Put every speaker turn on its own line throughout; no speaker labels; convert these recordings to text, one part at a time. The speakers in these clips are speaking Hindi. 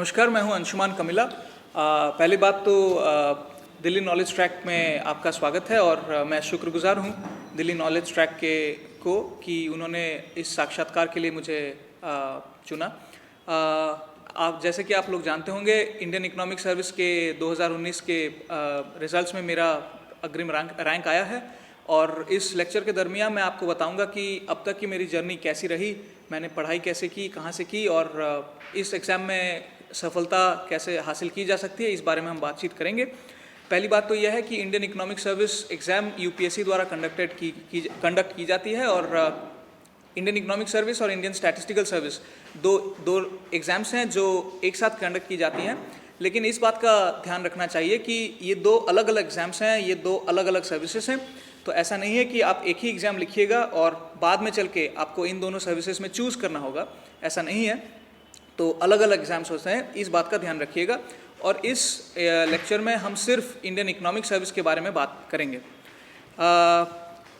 नमस्कार, मैं हूं अंशुमान कमिला। पहली बात तो दिल्ली नॉलेज ट्रैक में आपका स्वागत है और मैं शुक्रगुजार हूं दिल्ली नॉलेज ट्रैक को कि उन्होंने इस साक्षात्कार के लिए मुझे चुना। आप जैसे कि आप लोग जानते होंगे, इंडियन इकोनॉमिक सर्विस के 2019 के रिजल्ट्स में मेरा अग्रिम रैंक आया है और इस लेक्चर के दरमियान मैं आपको बताऊंगा कि अब तक की मेरी जर्नी कैसी रही, मैंने पढ़ाई कैसे की, कहाँ से की और इस एग्ज़ाम में सफलता कैसे हासिल की जा सकती है, इस बारे में हम बातचीत करेंगे। पहली बात तो यह है कि Indian economic service exam UPSC द्वारा कंडक्ट की जाती है और इंडियन इकोनॉमिक सर्विस और इंडियन स्टैटिस्टिकल सर्विस दो एग्ज़ाम्स हैं जो एक साथ कंडक्ट की जाती हैं। लेकिन इस बात का ध्यान रखना चाहिए कि ये दो अलग अलग एग्ज़ाम्स हैं, ये दो अलग अलग सर्विसेज हैं। तो ऐसा नहीं है कि आप एक ही एग्ज़ाम लिखिएगा और बाद में चल के आपको इन दोनों सर्विसेज में चूज़ करना होगा, ऐसा नहीं है। तो अलग अलग एग्ज़ाम्स होते हैं, इस बात का ध्यान रखिएगा। और इस लेक्चर में हम सिर्फ इंडियन इकोनॉमिक सर्विस के बारे में बात करेंगे।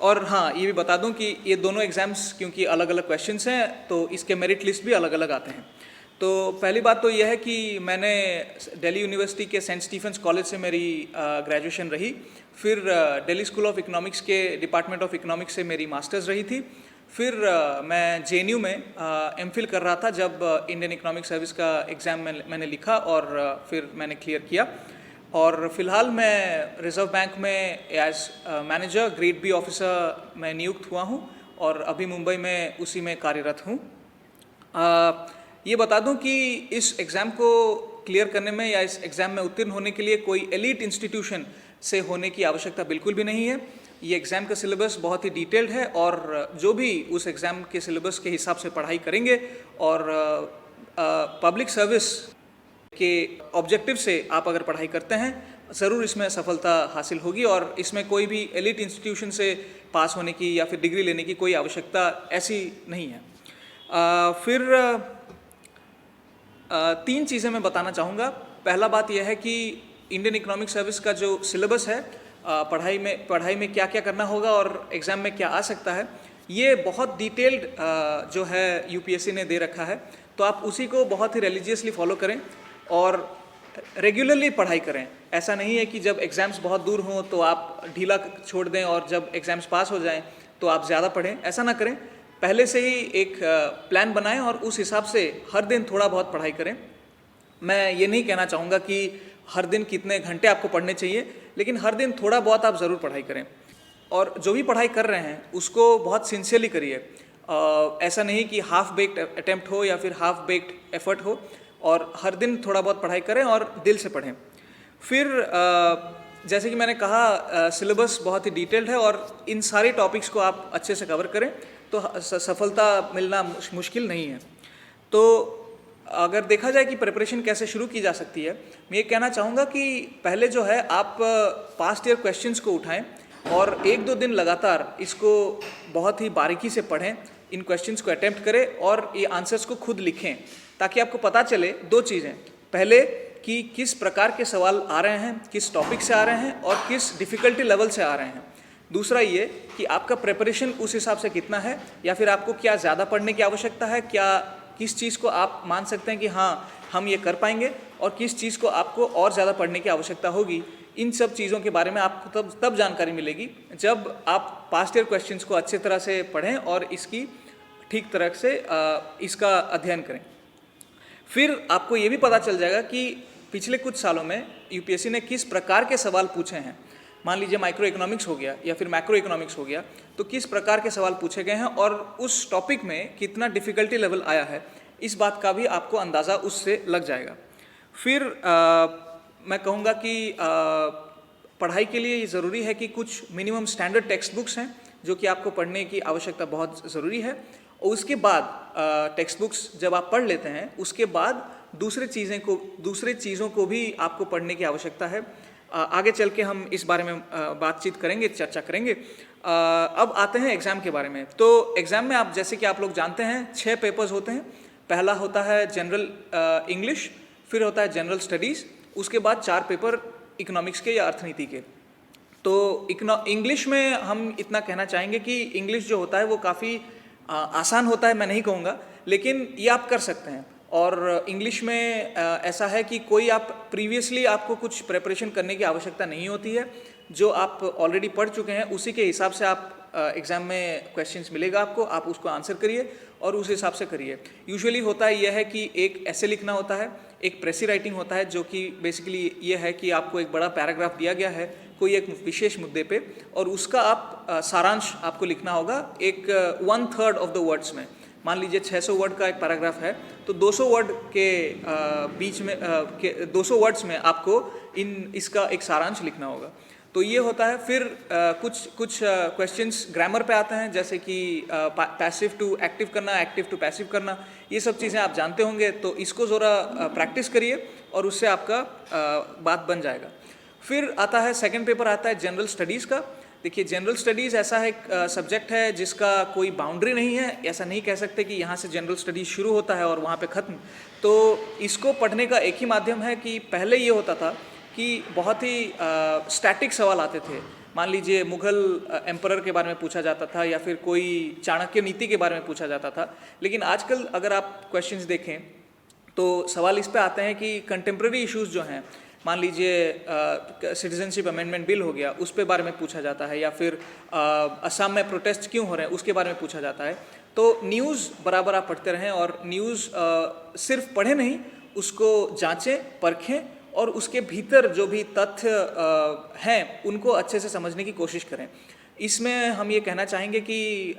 और हाँ, ये भी बता दूं कि ये दोनों एग्ज़ाम्स क्योंकि अलग अलग क्वेश्चंस हैं तो इसके मेरिट लिस्ट भी अलग अलग आते हैं। तो पहली बात तो यह है कि मैंने दिल्ली यूनिवर्सिटी के सेंट स्टीफेंस कॉलेज से मेरी ग्रेजुएशन रही, फिर दिल्ली स्कूल ऑफ इकोनॉमिक्स के डिपार्टमेंट ऑफ इकोनॉमिक्स से मेरी मास्टर्स रही थी। फिर मैं जेएनयू में एमफिल कर रहा था जब इंडियन इकोनॉमिक सर्विस का एग्ज़ाम मैंने लिखा और फिर मैंने क्लियर किया। और फिलहाल मैं रिज़र्व बैंक में as manager grade B officer में नियुक्त हुआ हूँ और अभी मुंबई में उसी में कार्यरत हूँ। ये बता दूं कि इस एग्ज़ाम को क्लियर करने में या इस एग्ज़ाम में उत्तीर्ण होने के लिए कोई एलीट इंस्टीट्यूशन से होने की आवश्यकता बिल्कुल भी नहीं है। ये एग्ज़ाम का सिलेबस बहुत ही डिटेल्ड है और जो भी उस एग्ज़ाम के सिलेबस के हिसाब से पढ़ाई करेंगे और पब्लिक सर्विस के ऑब्जेक्टिव से आप अगर पढ़ाई करते हैं, ज़रूर इसमें सफलता हासिल होगी और इसमें कोई भी एलीट इंस्टीट्यूशन से पास होने की या फिर डिग्री लेने की कोई आवश्यकता ऐसी नहीं है। फिर तीन चीज़ें मैं बताना चाहूँगा। पहला बात यह है कि इंडियन इकोनॉमिक सर्विस का जो सिलेबस है, पढ़ाई में क्या क्या करना होगा और एग्ज़ाम में क्या आ सकता है, ये बहुत डिटेल्ड जो है यूपीएससी ने दे रखा है। तो आप उसी को बहुत ही रिलीजियसली फॉलो करें और रेगुलरली पढ़ाई करें। ऐसा नहीं है कि जब एग्ज़ाम्स बहुत दूर हों तो आप ढीला छोड़ दें और जब एग्ज़ाम्स पास हो जाएं तो आप ज़्यादा पढ़ें, ऐसा ना करें। पहले से ही एक प्लान बनाएं और उस हिसाब से हर दिन थोड़ा बहुत पढ़ाई करें। मैं ये नहीं कहना चाहूँगा कि हर दिन कितने घंटे आपको पढ़ने चाहिए, लेकिन हर दिन थोड़ा बहुत आप ज़रूर पढ़ाई करें और जो भी पढ़ाई कर रहे हैं उसको बहुत सिंसियरली करिए। ऐसा नहीं कि हाफ बेक्ड अटेम्प्ट हो या फिर हाफ बेक्ड एफर्ट हो, और हर दिन थोड़ा बहुत पढ़ाई करें और दिल से पढ़ें। फिर जैसे कि मैंने कहा, सिलेबस बहुत ही डिटेल्ड है और इन सारे टॉपिक्स को आप अच्छे से कवर करें तो सफलता मिलना मुश्किल नहीं है। तो अगर देखा जाए कि प्रिपरेशन कैसे शुरू की जा सकती है, मैं ये कहना चाहूँगा कि पहले जो है आप पास्ट ईयर क्वेश्चंस को उठाएं और एक दो दिन लगातार इसको बहुत ही बारीकी से पढ़ें, इन क्वेश्चंस को अटेम्प्ट करें और ये आंसर्स को खुद लिखें, ताकि आपको पता चले दो चीज़ें। पहले कि किस प्रकार के सवाल आ रहे हैं, किस टॉपिक से आ रहे हैं और किस डिफ़िकल्टी लेवल से आ रहे हैं। दूसरा ये कि आपका प्रिपरेशन उस हिसाब से कितना है, या फिर आपको क्या ज़्यादा पढ़ने की आवश्यकता है, किस चीज़ को आप मान सकते हैं कि हाँ हम ये कर पाएंगे और किस चीज़ को आपको और ज़्यादा पढ़ने की आवश्यकता होगी। इन सब चीज़ों के बारे में आपको तब जानकारी मिलेगी जब आप पास्ट ईयर क्वेश्चंस को अच्छी तरह से पढ़ें और इसकी ठीक तरह से इसका अध्ययन करें। फिर आपको ये भी पता चल जाएगा कि पिछले कुछ सालों में यूपीएससी ने किस प्रकार के सवाल पूछे हैं। मान लीजिए माइक्रो इकोनॉमिक्स हो गया या फिर मैक्रो इकोनॉमिक्स हो गया, तो किस प्रकार के सवाल पूछे गए हैं और उस टॉपिक में कितना डिफ़िकल्टी लेवल आया है, इस बात का भी आपको अंदाज़ा उससे लग जाएगा। फिर मैं कहूँगा कि पढ़ाई के लिए ये ज़रूरी है कि कुछ मिनिमम स्टैंडर्ड टेक्स्ट बुक्स हैं जो कि आपको पढ़ने की आवश्यकता बहुत ज़रूरी है। और उसके बाद टेक्स्ट बुक्स जब आप पढ़ लेते हैं, उसके बाद दूसरे चीज़ों को भी आपको पढ़ने की आवश्यकता है। आगे चल के हम इस बारे में बातचीत करेंगे, चर्चा करेंगे। अब आते हैं एग्ज़ाम के बारे में। तो एग्ज़ाम में जैसे कि आप लोग जानते हैं 6 पेपर्स होते हैं। पहला होता है जनरल इंग्लिश, फिर होता है जनरल स्टडीज़, उसके बाद 4 पेपर इकोनॉमिक्स के या अर्थनीति के। तो इंग्लिश में हम इतना कहना चाहेंगे कि इंग्लिश जो होता है वो काफ़ी आसान होता है, मैं नहीं कहूँगा, लेकिन ये आप कर सकते हैं और इंग्लिश में ऐसा है कि कोई आप प्रीवियसली आपको कुछ प्रिपरेशन करने की आवश्यकता नहीं होती है, जो आप ऑलरेडी पढ़ चुके हैं उसी के हिसाब से आप एग्ज़ाम में क्वेश्चंस मिलेगा आपको, आप उसको आंसर करिए और उस हिसाब से करिए। यूजुअली होता है यह है कि एक ऐसे लिखना होता है, एक प्रेसी राइटिंग होता है, जो कि बेसिकली ये है कि आपको एक बड़ा पैराग्राफ दिया गया है कोई एक विशेष मुद्दे पे, और उसका आप सारांश आपको लिखना होगा एक 1/3 ऑफ द वर्ड्स में। मान लीजिए 600 वर्ड का एक पैराग्राफ है, तो 200 वर्ड के बीच में 200 वर्ड्स में आपको इसका एक सारांश लिखना होगा। तो ये होता है। फिर कुछ क्वेश्चंस ग्रामर पे आते हैं, जैसे कि पैसिव टू एक्टिव करना, एक्टिव टू पैसिव करना, ये सब चीज़ें आप जानते होंगे, तो इसको ज़रा प्रैक्टिस करिए और उससे आपका बात बन जाएगा। फिर आता है सेकंड पेपर आता है जनरल स्टडीज़ का। देखिए, जनरल स्टडीज़ ऐसा एक सब्जेक्ट है जिसका कोई बाउंड्री नहीं है, ऐसा नहीं कह सकते कि यहाँ से जनरल स्टडीज़ शुरू होता है और वहाँ पे ख़त्म। तो इसको पढ़ने का एक ही माध्यम है कि पहले ये होता था कि बहुत ही स्टैटिक सवाल आते थे। मान लीजिए मुग़ल एम्परर के बारे में पूछा जाता था या फिर कोई चाणक्य नीति के बारे में पूछा जाता था। लेकिन आजकल अगर आप क्वेश्चंस देखें तो सवाल इस पे आते हैं कि कंटेम्प्रेरी इश्यूज़ जो हैं, मान लीजिए सिटीजनशिप अमेंडमेंट बिल हो गया, उस पे बारे में पूछा जाता है, या फिर असम में प्रोटेस्ट क्यों हो रहे हैं उसके बारे में पूछा जाता है। तो न्यूज़ बराबर आप पढ़ते रहें, और न्यूज़ सिर्फ पढ़ें नहीं, उसको जांचें, परखें और उसके भीतर जो भी तथ्य हैं उनको अच्छे से समझने की कोशिश करें। इसमें हम ये कहना चाहेंगे कि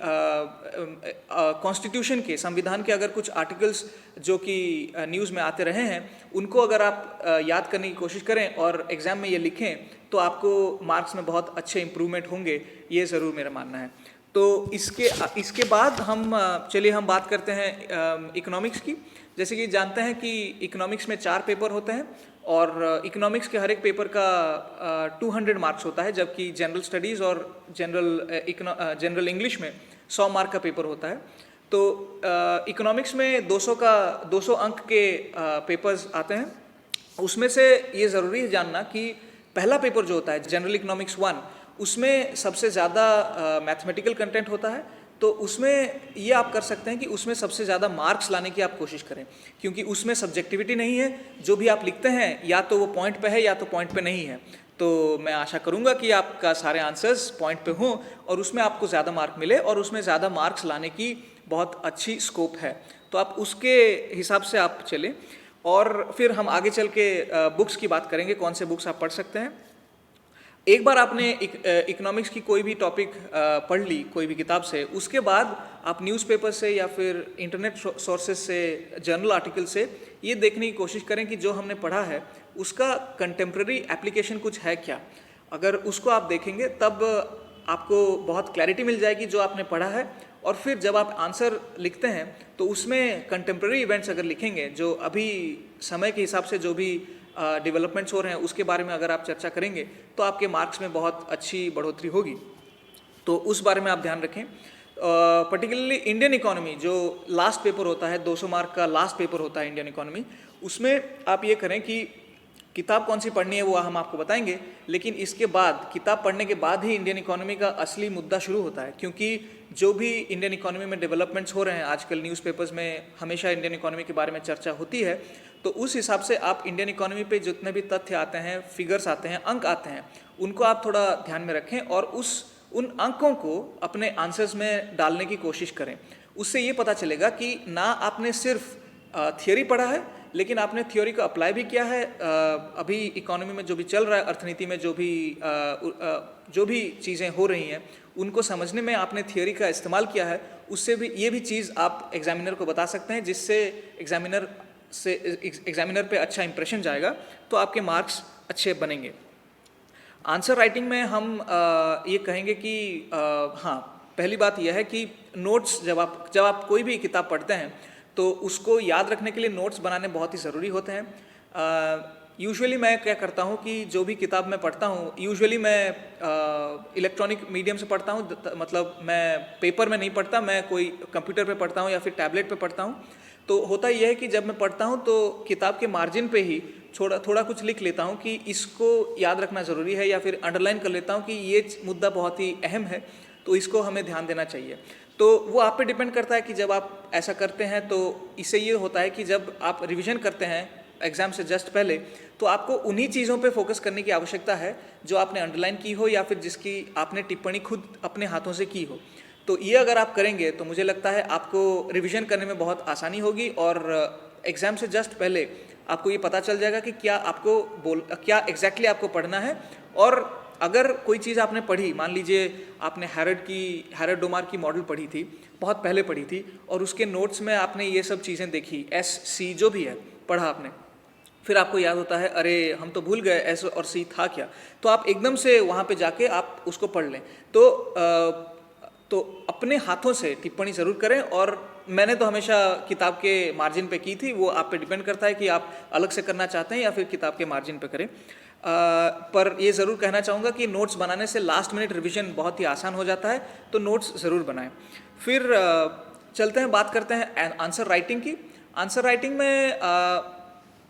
कॉन्स्टिट्यूशन के, संविधान के अगर कुछ आर्टिकल्स जो कि न्यूज़ में आते रहे हैं, उनको अगर आप याद करने की कोशिश करें और एग्ज़ाम में ये लिखें, तो आपको मार्क्स में बहुत अच्छे इम्प्रूवमेंट होंगे, ये ज़रूर मेरा मानना है। तो इसके बाद चलिए हम बात करते हैं इकोनॉमिक्स की। जैसे कि जानते हैं कि इकोनॉमिक्स में 4 पेपर होते हैं, और इकोनॉमिक्स के हर एक पेपर का 200 मार्क्स होता है, जबकि जनरल स्टडीज़ और जनरल इंग्लिश में 100 मार्क का पेपर होता है। तो इकोनॉमिक्स में 200 अंक के पेपर्स आते हैं। उसमें से ये ज़रूरी है जानना कि पहला पेपर जो होता है जनरल इकोनॉमिक्स 1, उसमें सबसे ज़्यादा मैथमेटिकल कंटेंट होता है। तो उसमें ये आप कर सकते हैं कि उसमें सबसे ज़्यादा मार्क्स लाने की आप कोशिश करें, क्योंकि उसमें सब्जेक्टिविटी नहीं है। जो भी आप लिखते हैं या तो वो पॉइंट पे है या तो पॉइंट पे नहीं है। तो मैं आशा करूँगा कि आपका सारे आंसर्स पॉइंट पे हों और उसमें आपको ज़्यादा मार्क मिले, और उसमें ज़्यादा मार्क्स लाने की बहुत अच्छी स्कोप है। तो आप उसके हिसाब से आप चलें। और फिर हम आगे चल के बुक्स की बात करेंगे, कौन से बुक्स आप पढ़ सकते हैं। एक बार आपने इकोनॉमिक्स की कोई भी टॉपिक पढ़ ली कोई भी किताब से, उसके बाद आप न्यूज़पेपर से या फिर इंटरनेट सोर्सेज से, जर्नल आर्टिकल से ये देखने की कोशिश करें कि जो हमने पढ़ा है उसका कंटेम्प्रेरी एप्लीकेशन कुछ है क्या। अगर उसको आप देखेंगे तब आपको बहुत क्लैरिटी मिल जाएगी जो आपने पढ़ा है। और फिर जब आप आंसर लिखते हैं तो उसमें कंटेम्प्रेरी इवेंट्स अगर लिखेंगे, जो अभी समय के हिसाब से जो भी डेवलपमेंट्स हो रहे हैं उसके बारे में अगर आप चर्चा करेंगे, तो आपके मार्क्स में बहुत अच्छी बढ़ोतरी होगी। तो उस बारे में आप ध्यान रखें। पर्टिकुलरली इंडियन इकोनॉमी जो लास्ट पेपर होता है, 200 मार्क का लास्ट पेपर होता है इंडियन इकोनॉमी, उसमें आप ये करें कि किताब कौन सी पढ़नी है वो हम आपको बताएंगे, लेकिन इसके बाद, किताब पढ़ने के बाद ही इंडियन इकोनॉमी का असली मुद्दा शुरू होता है। क्योंकि जो भी इंडियन इकोनॉमी में डेवलपमेंट्स हो रहे हैं आजकल, न्यूज़पेपर्स में हमेशा इंडियन इकोनॉमी के बारे में चर्चा होती है, तो उस हिसाब से आप इंडियन इकोनॉमी पे जितने भी तथ्य आते हैं, फिगर्स आते हैं, अंक आते हैं, उनको आप थोड़ा ध्यान में रखें और उन अंकों को अपने आंसर्स में डालने की कोशिश करें। उससे ये पता चलेगा कि ना आपने सिर्फ थियोरी पढ़ा है, लेकिन आपने थ्योरी को अप्लाई भी किया है। अभी इकोनॉमी में जो भी चल रहा है, अर्थनीति में जो भी चीज़ें हो रही हैं, उनको समझने में आपने थ्योरी का इस्तेमाल किया है। उससे भी ये भी चीज़ आप एग्जामिनर को बता सकते हैं, जिससे एग्जामिनर पे अच्छा इंप्रेशन जाएगा, तो आपके मार्क्स अच्छे बनेंगे। आंसर राइटिंग में हम ये कहेंगे कि हाँ, पहली बात यह है कि नोट्स जब आप कोई भी किताब पढ़ते हैं तो उसको याद रखने के लिए नोट्स बनाने बहुत ही ज़रूरी होते हैं। यूजुअली मैं क्या करता हूँ कि जो भी किताब मैं पढ़ता हूँ, यूजुअली मैं इलेक्ट्रॉनिक मीडियम से पढ़ता हूँ, मतलब मैं पेपर में नहीं पढ़ता, मैं कोई कंप्यूटर पे पढ़ता हूँ या फिर टैबलेट पे पढ़ता हूँ। तो होता यह है कि जब मैं पढ़ता हूँ तो किताब के मार्जिन पे ही थोड़ा कुछ लिख लेता हूँ कि इसको याद रखना ज़रूरी है, या फिर अंडरलाइन कर लेता हूँ कि ये मुद्दा बहुत ही अहम है। तो इसको हमें ध्यान देना चाहिए। तो वो आप पे डिपेंड करता है कि जब आप ऐसा करते हैं तो इससे ये होता है कि जब आप रिवीजन करते हैं एग्ज़ाम से जस्ट पहले, तो आपको उन्हीं चीज़ों पे फोकस करने की आवश्यकता है जो आपने अंडरलाइन की हो या फिर जिसकी आपने टिप्पणी खुद अपने हाथों से की हो। तो ये अगर आप करेंगे तो मुझे लगता है आपको रिवीजन करने में बहुत आसानी होगी और एग्ज़ाम से जस्ट पहले आपको ये पता चल जाएगा कि क्या एग्जैक्टली आपको पढ़ना है। और अगर कोई चीज़ आपने पढ़ी, मान लीजिए आपने हैरड डोमार की मॉडल पढ़ी थी, बहुत पहले पढ़ी थी, और उसके नोट्स में आपने ये सब चीज़ें देखी, एस सी जो भी है पढ़ा आपने, फिर आपको याद होता है अरे हम तो भूल गए एस और सी था क्या, तो आप एकदम से वहाँ पे जाके आप उसको पढ़ लें। तो अपने हाथों से टिप्पणी ज़रूर करें। और मैंने तो हमेशा किताब के मार्जिन पे की थी, वो आप पे डिपेंड करता है कि आप अलग से करना चाहते हैं या फिर किताब के मार्जिन पे करें। पर ये ज़रूर कहना चाहूँगा कि नोट्स बनाने से लास्ट मिनट रिवीजन बहुत ही आसान हो जाता है, तो नोट्स ज़रूर बनाएं। फिर चलते हैं, बात करते हैं आंसर राइटिंग की। आंसर राइटिंग में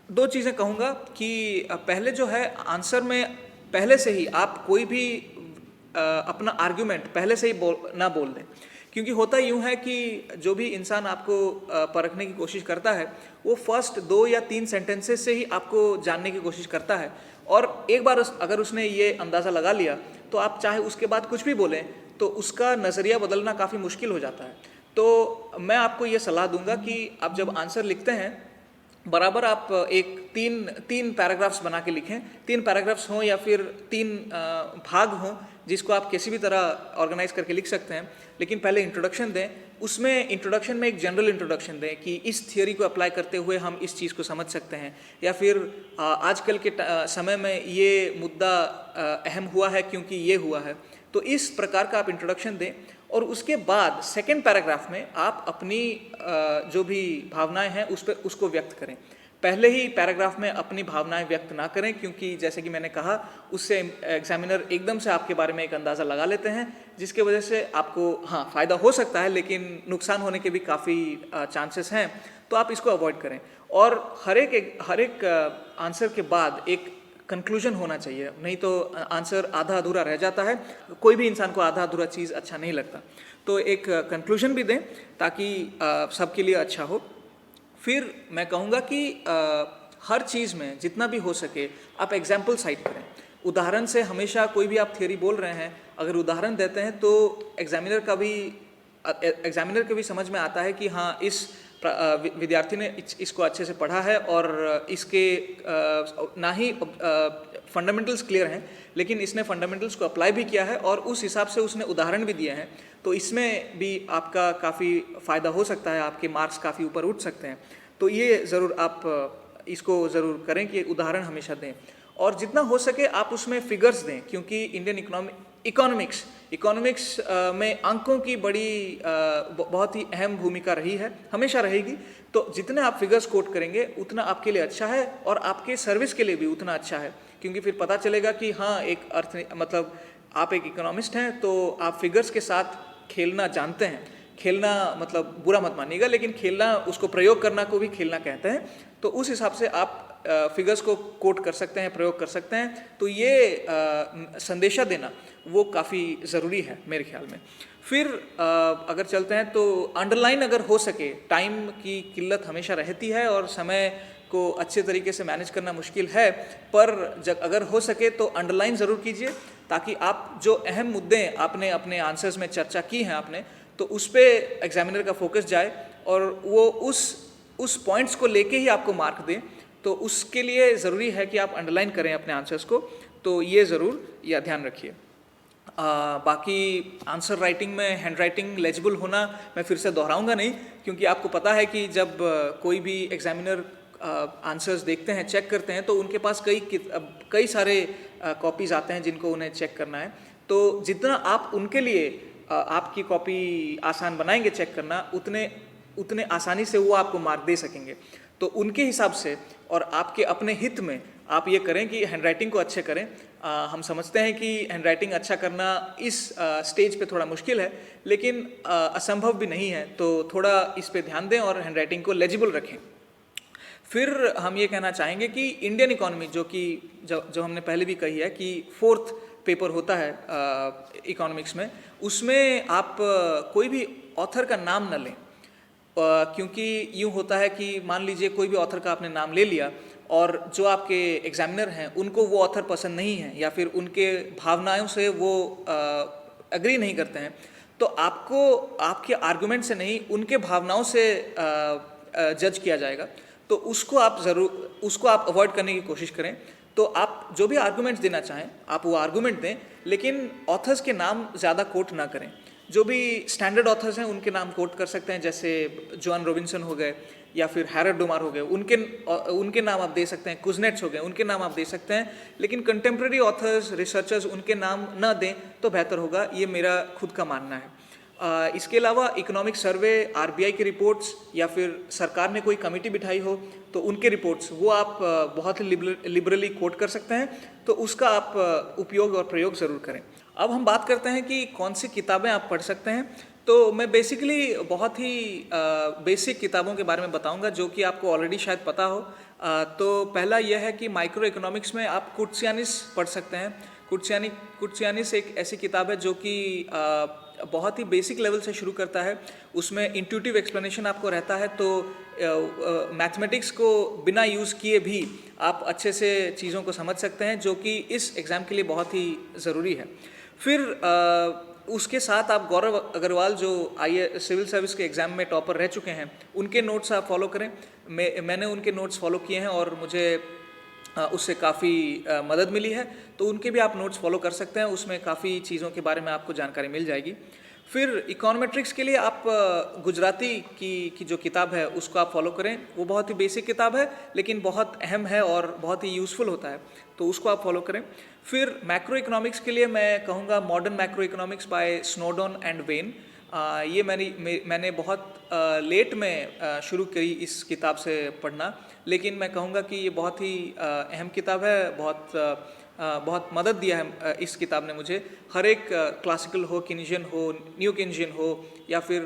दो चीज़ें कहूँगा कि पहले जो है आंसर में पहले से ही आप कोई भी अपना आर्ग्यूमेंट पहले से ही ना बोल दें, क्योंकि होता यूँ है कि जो भी इंसान आपको परखने की कोशिश करता है वो फर्स्ट 2 या 3 सेंटेंसेस से ही आपको जानने की कोशिश करता है, और एक बार अगर उसने ये अंदाज़ा लगा लिया तो आप चाहे उसके बाद कुछ भी बोलें तो उसका नज़रिया बदलना काफ़ी मुश्किल हो जाता है। तो मैं आपको ये सलाह दूंगा कि आप जब आंसर लिखते हैं बराबर आप एक तीन पैराग्राफ्स बना के लिखें। 3 पैराग्राफ्स हों या फिर 3 भाग हों जिसको आप किसी भी तरह ऑर्गेनाइज करके लिख सकते हैं, लेकिन पहले इंट्रोडक्शन दें। उसमें इंट्रोडक्शन में एक जनरल इंट्रोडक्शन दें कि इस थियोरी को अप्लाई करते हुए हम इस चीज़ को समझ सकते हैं, या फिर आजकल के समय में ये मुद्दा अहम हुआ है क्योंकि ये हुआ है। तो इस प्रकार का आप इंट्रोडक्शन दें, और उसके बाद सेकेंड पैराग्राफ में आप अपनी जो भी भावनाएं हैं उसको व्यक्त करें। पहले ही पैराग्राफ में अपनी भावनाएं व्यक्त ना करें, क्योंकि जैसे कि मैंने कहा उससे एग्जामिनर एकदम से आपके बारे में एक अंदाज़ा लगा लेते हैं, जिसके वजह से आपको फ़ायदा हो सकता है लेकिन नुकसान होने के भी काफ़ी चांसेस हैं। तो आप इसको अवॉइड करें। और हर एक आंसर के बाद एक कंक्लूजन होना चाहिए, नहीं तो आंसर आधा अधूरा रह जाता है। कोई भी इंसान को आधा अधूरा चीज़ अच्छा नहीं लगता, तो एक कंक्लूजन भी दें ताकि सबके लिए अच्छा हो। फिर मैं कहूँगा कि हर चीज़ में जितना भी हो सके आप एग्जाम्पल साइट करें। उदाहरण से हमेशा कोई भी आप थियोरी बोल रहे हैं, अगर उदाहरण देते हैं तो एग्जामिनर के भी समझ में आता है कि हाँ इस विद्यार्थी ने इसको अच्छे से पढ़ा है और इसके ना ही फंडामेंटल्स क्लियर हैं लेकिन इसने फंडामेंटल्स को अप्लाई भी किया है और उस हिसाब से उसने उदाहरण भी दिए हैं, तो इसमें भी आपका काफ़ी फ़ायदा हो सकता है, आपके मार्क्स काफ़ी ऊपर उठ सकते हैं। तो ये ज़रूर आप इसको ज़रूर करें कि उदाहरण हमेशा दें, और जितना हो सके आप उसमें फिगर्स दें, क्योंकि इंडियन इकोनॉमिक्स में अंकों की बहुत ही अहम भूमिका रही है, हमेशा रहेगी। तो जितने आप फिगर्स कोट करेंगे उतना आपके लिए अच्छा है और आपके सर्विस के लिए भी उतना अच्छा है, क्योंकि फिर पता चलेगा कि हाँ एक मतलब आप एक इकोनॉमिस्ट हैं तो आप फिगर्स के साथ खेलना जानते हैं। खेलना मतलब बुरा मत मानिएगा, लेकिन खेलना, उसको प्रयोग करना को भी खेलना कहते हैं। तो उस हिसाब से आप फिगर्स को कोट कर सकते हैं, प्रयोग कर सकते हैं। तो ये संदेशा देना वो काफ़ी ज़रूरी है मेरे ख्याल में। फिर अगर चलते हैं तो अंडरलाइन अगर हो सके, टाइम की किल्लत हमेशा रहती है और समय को अच्छे तरीके से मैनेज करना मुश्किल है, पर अगर हो सके तो अंडरलाइन ज़रूर कीजिए, ताकि आप जो अहम मुद्दे आपने अपने आंसर्स में चर्चा की हैं आपने, तो उस पर एग्जामिनर का फोकस जाए और वो उस पॉइंट्स को लेके ही आपको मार्क दें। तो उसके लिए ज़रूरी है कि आप अंडरलाइन करें अपने आंसर्स को, तो ये ज़रूर या ध्यान रखिए। बाकी आंसर राइटिंग में हैंड राइटिंग लेजिबल होना मैं फिर से दोहराऊंगा नहीं, क्योंकि आपको पता है कि जब कोई भी एग्जामिनर आंसर्स देखते हैं, चेक करते हैं, तो उनके पास कई सारे कॉपीज़ आते हैं जिनको उन्हें चेक करना है। तो जितना आप उनके लिए आपकी कॉपी आसान बनाएंगे चेक करना, उतने आसानी से वो आपको मार्क दे सकेंगे। तो उनके हिसाब से और आपके अपने हित में आप ये करें कि हैंडराइटिंग को अच्छे करें। हम समझते हैं कि हैंडराइटिंग अच्छा करना इस स्टेज पे थोड़ा मुश्किल है, लेकिन असंभव भी नहीं है। तो थोड़ा इस पे ध्यान दें और हैंडराइटिंग को लेजिबल रखें। फिर हम ये कहना चाहेंगे कि इंडियन इकोनॉमी जो हमने पहले भी कही है कि 4th पेपर होता है इकोनॉमिक्स में, उसमें आप कोई भी ऑथर का नाम न लें, क्योंकि यूँ होता है कि मान लीजिए कोई भी ऑथर का आपने नाम ले लिया और जो आपके एग्जामिनर हैं उनको वो ऑथर पसंद नहीं है या फिर उनके भावनाओं से वो एग्री नहीं करते हैं, तो आपको आपके आर्गुमेंट से नहीं उनके भावनाओं से जज किया जाएगा। तो उसको आप अवॉइड करने की कोशिश करें। तो आप जो भी आर्गुमेंट्स देना चाहें आप वो आर्गुमेंट दें, लेकिन ऑथर्स के नाम ज़्यादा कोट ना करें। जो भी स्टैंडर्ड ऑथर्स हैं उनके नाम कोट कर सकते हैं, जैसे जॉन रॉबिन्सन हो गए या फिर हैरल्ड डोमार हो गए, उनके नाम आप दे सकते हैं। कुजनेट्स हो गए, उनके नाम आप दे सकते हैं। लेकिन कंटेम्प्रेरी ऑथर्स, रिसर्चर्स, उनके नाम ना दें तो बेहतर होगा, ये मेरा खुद का मानना है। इसके अलावा इकोनॉमिक सर्वे, आरबीआई की रिपोर्ट्स या फिर सरकार ने कोई कमेटी बिठाई हो तो उनके रिपोर्ट्स वो आप बहुत ही लिबरली कोट कर सकते हैं, तो उसका आप उपयोग और प्रयोग ज़रूर करें। अब हम बात करते हैं कि कौन सी किताबें आप पढ़ सकते हैं। तो मैं बेसिकली बहुत ही बेसिक किताबों के बारे में बताऊंगा जो कि आपको ऑलरेडी शायद पता हो। तो पहला यह है कि माइक्रो इकोनॉमिक्स में आप कुर्सियानिस पढ़ सकते हैं। कुर्सियानिस एक ऐसी किताब है जो कि बहुत ही बेसिक लेवल से शुरू करता है। उसमें इंट्यूटिव एक्सप्लेनेशन आपको रहता है, तो मैथमेटिक्स को बिना यूज़ किए भी आप अच्छे से चीज़ों को समझ सकते हैं, जो कि इस एग्ज़ाम के लिए बहुत ही ज़रूरी है। फिर उसके साथ आप गौरव अग्रवाल जो सिविल सर्विस के एग्ज़ाम में टॉपर रह चुके हैं, उनके नोट्स आप फॉलो करें। मैंने उनके नोट्स फॉलो किए हैं और मुझे उससे काफ़ी मदद मिली है, तो उनके भी आप नोट्स फॉलो कर सकते हैं। उसमें काफ़ी चीज़ों के बारे में आपको जानकारी मिल जाएगी। फिर इकोनोमेट्रिक्स के लिए आप गुजराती की जो किताब है उसको आप फॉलो करें। वो बहुत ही बेसिक किताब है लेकिन बहुत अहम है और बहुत ही यूज़फुल होता है, तो उसको आप फॉलो करें। फिर मैक्रो इकोनॉमिक्स के लिए मैं कहूँगा modern macroeconomics by Snowdon and Vane. ये मैंने बहुत लेट में शुरू करी इस किताब से पढ़ना, लेकिन मैं कहूँगा कि ये बहुत ही अहम किताब है। बहुत मदद दिया है इस किताब ने मुझे। हर एक क्लासिकल हो, कीनियन हो, न्यू कीनियन हो या फिर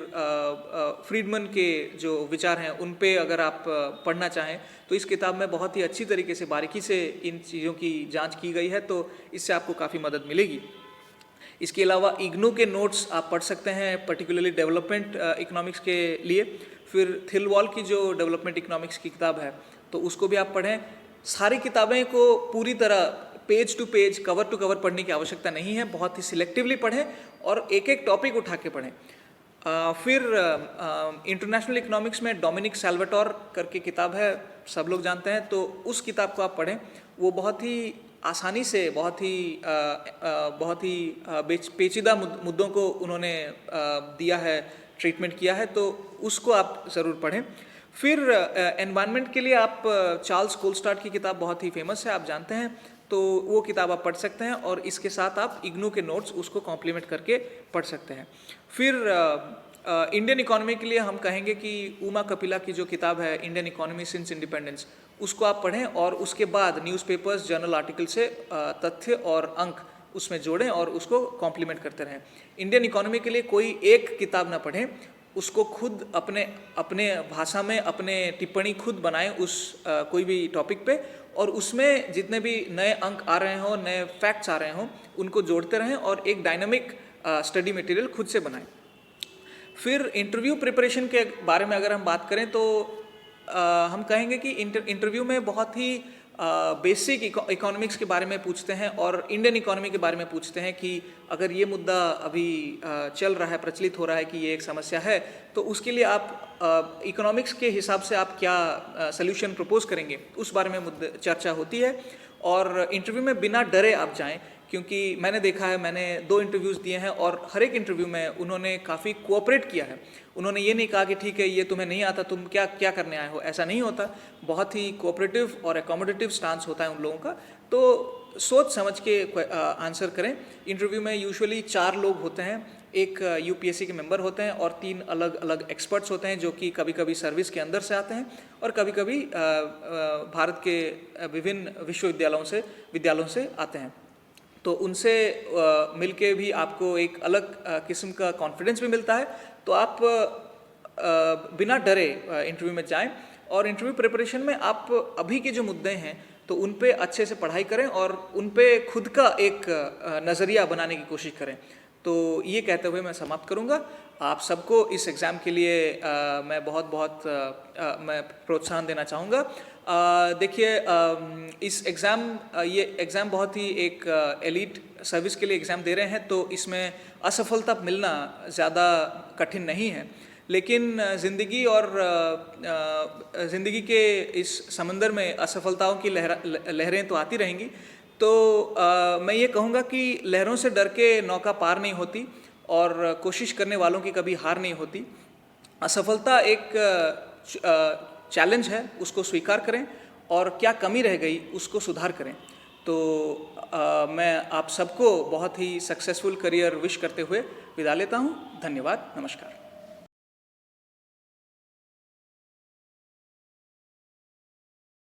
फ्रीडमन के जो विचार हैं उन पे अगर आप पढ़ना चाहें तो इस किताब में बहुत ही अच्छी तरीके से बारीकी से इन चीज़ों की जांच की गई है, तो इससे आपको काफ़ी मदद मिलेगी। इसके अलावा इग्नू के नोट्स आप पढ़ सकते हैं, पर्टिकुलरली डेवलपमेंट इकोनॉमिक्स के लिए। फिर थिलवॉल की जो डेवलपमेंट इकोनॉमिक्स की किताब है तो उसको भी आप पढ़ें। सारी किताबें को पूरी तरह page to page, cover to cover पढ़ने की आवश्यकता नहीं है, बहुत ही सिलेक्टिवली पढ़ें और एक एक टॉपिक उठा के पढ़ें। फिर इंटरनेशनल इकोनॉमिक्स में डोमिनिक सैल्वाटोर करके किताब है, सब लोग जानते हैं, तो उस किताब को आप पढ़ें। वो बहुत ही आसानी से बहुत ही पेचीदा मुद्दों को उन्होंने दिया है, ट्रीटमेंट किया है, तो उसको आप ज़रूर पढ़ें। फिर एनवायरनमेंट के लिए आप चार्ल्स कोलस्टार्ट की किताब बहुत ही फेमस है, आप जानते हैं, तो वो किताब आप पढ़ सकते हैं और इसके साथ आप इग्नू के नोट्स उसको कॉम्प्लीमेंट करके पढ़ सकते हैं। फिर इंडियन इकोनॉमी के लिए हम कहेंगे कि उमा कपिला की जो किताब है इंडियन इकोनॉमी सिंस इंडिपेंडेंस, उसको आप पढ़ें और उसके बाद न्यूज़पेपर्स, जर्नल आर्टिकल से तथ्य और अंक उसमें जोड़ें और उसको कॉम्प्लीमेंट करते रहें। इंडियन इकोनॉमी के लिए कोई एक किताब ना पढ़ें, उसको खुद अपने भाषा में अपने टिप्पणी खुद बनाएं उस कोई भी टॉपिक पे, और उसमें जितने भी नए अंक आ रहे हों, नए फैक्ट्स आ रहे हों, उनको जोड़ते रहें और एक डायनामिक स्टडी मटेरियल खुद से बनाएं। फिर इंटरव्यू प्रिपरेशन के बारे में अगर हम बात करें तो हम कहेंगे कि इंटरव्यू में बहुत ही बेसिक इकोनॉमिक्स के बारे में पूछते हैं और इंडियन इकोनॉमी के बारे में पूछते हैं कि अगर ये मुद्दा अभी चल रहा है, प्रचलित हो रहा है कि ये एक समस्या है, तो उसके लिए आप इकोनॉमिक्स के हिसाब से आप क्या सल्यूशन प्रपोज करेंगे, उस बारे में चर्चा होती है। और इंटरव्यू में बिना डरे आप जाएं, क्योंकि मैंने देखा है, मैंने 2 इंटरव्यूज़ दिए हैं और हर एक इंटरव्यू में उन्होंने काफ़ी कोऑपरेट किया है। उन्होंने ये नहीं कहा कि ठीक है ये तुम्हें नहीं आता, तुम क्या करने आए हो, ऐसा नहीं होता। बहुत ही कोऑपरेटिव और एकोमोडेटिव स्टांस होता है उन लोगों का, तो सोच समझ के आंसर करें। इंटरव्यू में यूजुअली 4 लोग होते हैं, एक यूपीएससी के मेंबर होते हैं और 3 अलग अलग एक्सपर्ट्स होते हैं जो कि कभी कभी सर्विस के अंदर से आते हैं और कभी कभी भारत के विभिन्न विद्यालयों से आते हैं। तो उनसे मिलके भी आपको एक अलग किस्म का कॉन्फिडेंस भी मिलता है। तो आप बिना डरे इंटरव्यू में जाएं। और इंटरव्यू प्रिपरेशन में आप अभी के जो मुद्दे हैं तो उन पे अच्छे से पढ़ाई करें और उन पे खुद का एक नज़रिया बनाने की कोशिश करें। तो ये कहते हुए मैं समाप्त करूँगा। आप सबको इस एग्ज़ाम के लिए मैं बहुत मैं प्रोत्साहन देना चाहूँगा। देखिए, इस ये एग्ज़ाम बहुत ही एक एलीट सर्विस के लिए एग्ज़ाम दे रहे हैं, तो इसमें असफलता मिलना ज़्यादा कठिन नहीं है। लेकिन ज़िंदगी के इस समंदर में असफलताओं की लहरें तो आती रहेंगी। तो मैं ये कहूँगा कि लहरों से डर के नौका पार नहीं होती और कोशिश करने वालों की कभी हार नहीं होती। असफलता एक चैलेंज है, उसको स्वीकार करें और क्या कमी रह गई उसको सुधार करें। तो मैं आप सबको बहुत ही सक्सेसफुल करियर विश करते हुए विदा लेता हूँ। धन्यवाद, नमस्कार।